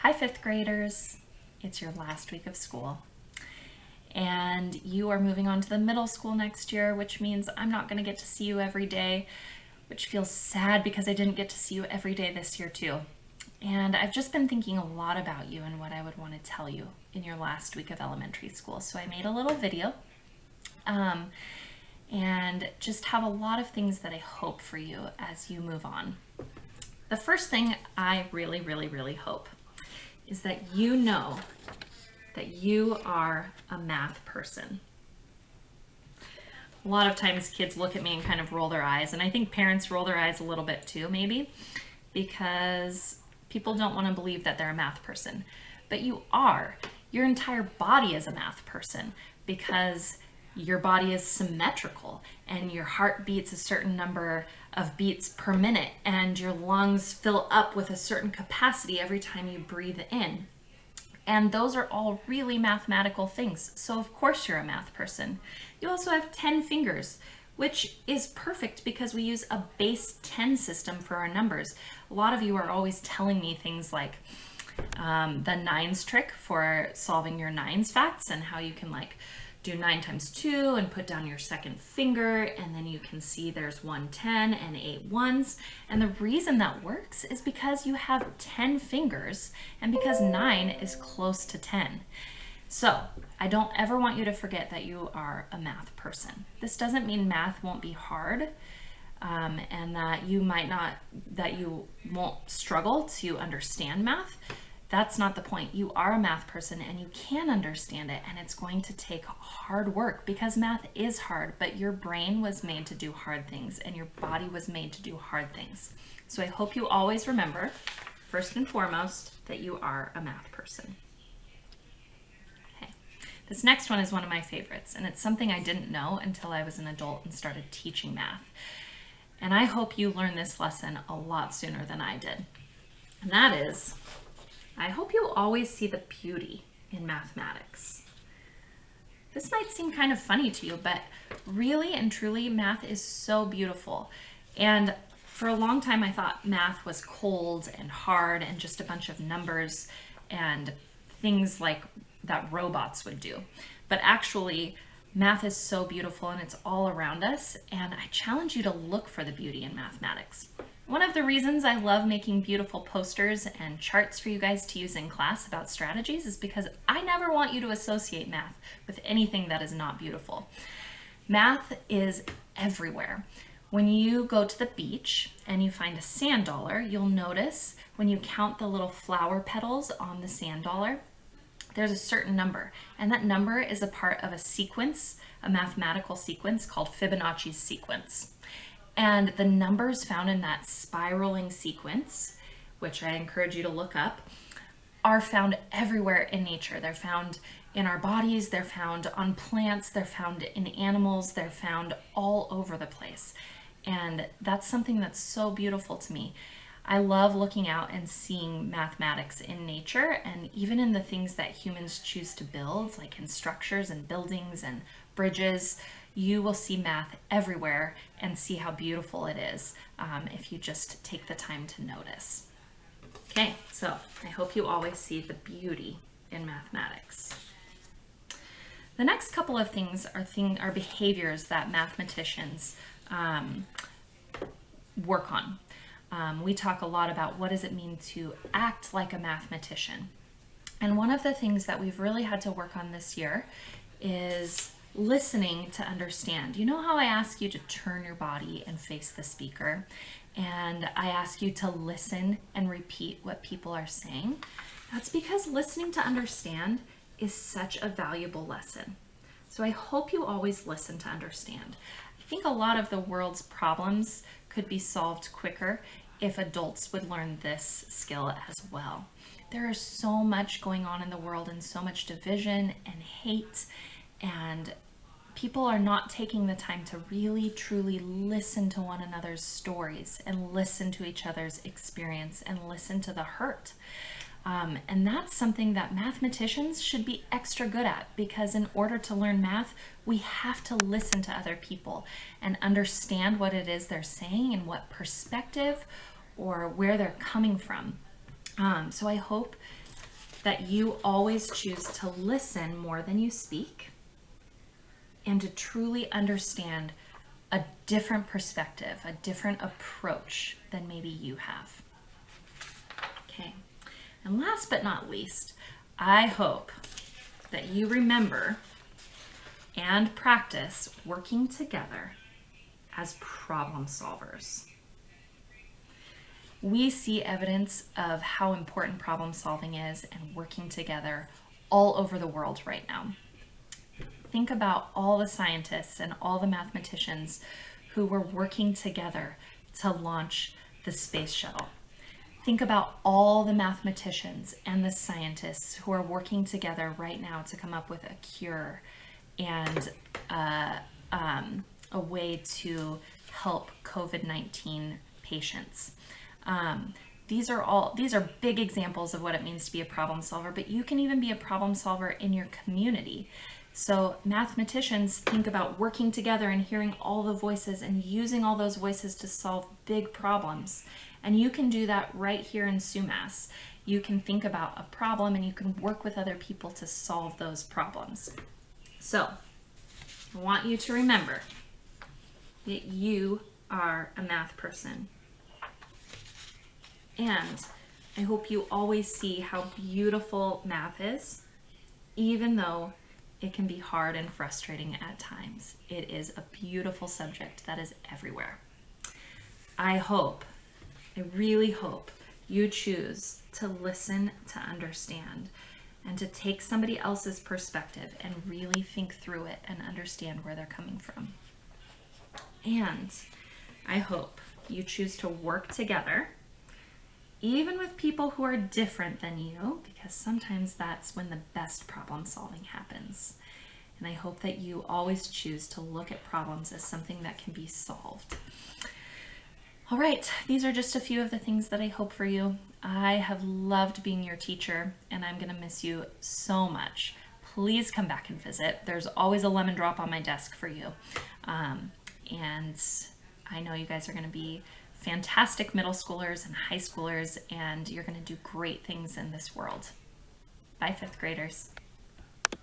Hi, fifth graders. It's your last week of school. And you are moving on to the middle school next year, which means I'm not going to get to see you every day, which feels sad because I didn't get to see you every day this year too. And I've just been thinking a lot about you and what I would want to tell you in your last week of elementary school. So I made a little video and just have a lot of things that I hope for you as you move on. The first thing I really hope is that you know that you are a math person. A lot of times kids look at me and kind of roll their eyes, and I think parents roll their eyes a little bit too, maybe, because people don't want to believe that they're a math person. But you are. Your entire body is a math person because your body is symmetrical and your heart beats a certain number of beats per minute and your lungs fill up with a certain capacity every time you breathe in. And those are all really mathematical things. So of course you're a math person. You also have 10 fingers, which is perfect because we use a base 10 system for our numbers. A lot of you are always telling me things like the nines trick for solving your nines facts and how you can like do 9 times 2 and put down your second finger, and then you can see there's 1 10 and 8 ones. And the reason that works is because you have 10 fingers and because 9 is close to 10. So I don't ever want you to forget that you are a math person. This doesn't mean math won't be hard and that you won't struggle to understand math. That's not the point. You are a math person and you can understand it, and it's going to take hard work because math is hard, but your brain was made to do hard things and your body was made to do hard things. So I hope you always remember, first and foremost, that you are a math person. Okay. This next one is one of my favorites, and it's something I didn't know until I was an adult and started teaching math. And I hope you learn this lesson a lot sooner than I did. And that is, I hope you always see the beauty in mathematics. This might seem kind of funny to you, but really and truly, math is so beautiful. And for a long time, I thought math was cold and hard and just a bunch of numbers and things like that robots would do. But actually, math is so beautiful and it's all around us. And I challenge you to look for the beauty in mathematics. One of the reasons I love making beautiful posters and charts for you guys to use in class about strategies is because I never want you to associate math with anything that is not beautiful. Math is everywhere. When you go to the beach and you find a sand dollar, you'll notice when you count the little flower petals on the sand dollar, there's a certain number, and that number is a part of a sequence, a mathematical sequence called Fibonacci's sequence. And the numbers found in that spiraling sequence, which I encourage you to look up, are found everywhere in nature. They're found in our bodies, they're found on plants, they're found in animals, they're found all over the place. And that's something that's so beautiful to me. I love looking out and seeing mathematics in nature and even in the things that humans choose to build, like in structures and buildings and bridges. You will see math everywhere and see how beautiful it is if you just take the time to notice. Okay, so I hope you always see the beauty in mathematics. The next couple of things are behaviors that mathematicians work on. We talk a lot about what does it mean to act like a mathematician. And one of the things that we've really had to work on this year is listening to understand. You know how I ask you to turn your body and face the speaker, and I ask you to listen and repeat what people are saying? That's because listening to understand is such a valuable lesson. So I hope you always listen to understand. I think a lot of the world's problems could be solved quicker if adults would learn this skill as well. There is so much going on in the world and so much division and hate, and people are not taking the time to really truly listen to one another's stories and listen to each other's experience and listen to the hurt. And that's something that mathematicians should be extra good at, because in order to learn math, we have to listen to other people and understand what it is they're saying and what perspective or where they're coming from. So I hope that you always choose to listen more than you speak and to truly understand a different perspective, a different approach than maybe you have. Okay. And last but not least, I hope that you remember and practice working together as problem solvers. We see evidence of how important problem solving is and working together all over the world right now. Think about all the scientists and all the mathematicians who were working together to launch the space shuttle. Think about all the mathematicians and the scientists who are working together right now to come up with a cure and a way to help COVID-19 patients. These are big examples of what it means to be a problem solver, but you can even be a problem solver in your community. So mathematicians think about working together and hearing all the voices and using all those voices to solve big problems. And you can do that right here in SUMass. You can think about a problem and you can work with other people to solve those problems. So I want you to remember that you are a math person. And I hope you always see how beautiful math is, even though it can be hard and frustrating at times. It is a beautiful subject that is everywhere. I really hope you choose to listen to understand and to take somebody else's perspective and really think through it and understand where they're coming from. And I hope you choose to work together, even with people who are different than you, because sometimes that's when the best problem solving happens. And I hope that you always choose to look at problems as something that can be solved. All right, these are just a few of the things that I hope for you. I have loved being your teacher, and I'm going to miss you so much. Please come back and visit. There's always a lemon drop on my desk for you. And I know you guys are going to be fantastic middle schoolers and high schoolers, and you're going to do great things in this world. Bye, fifth graders.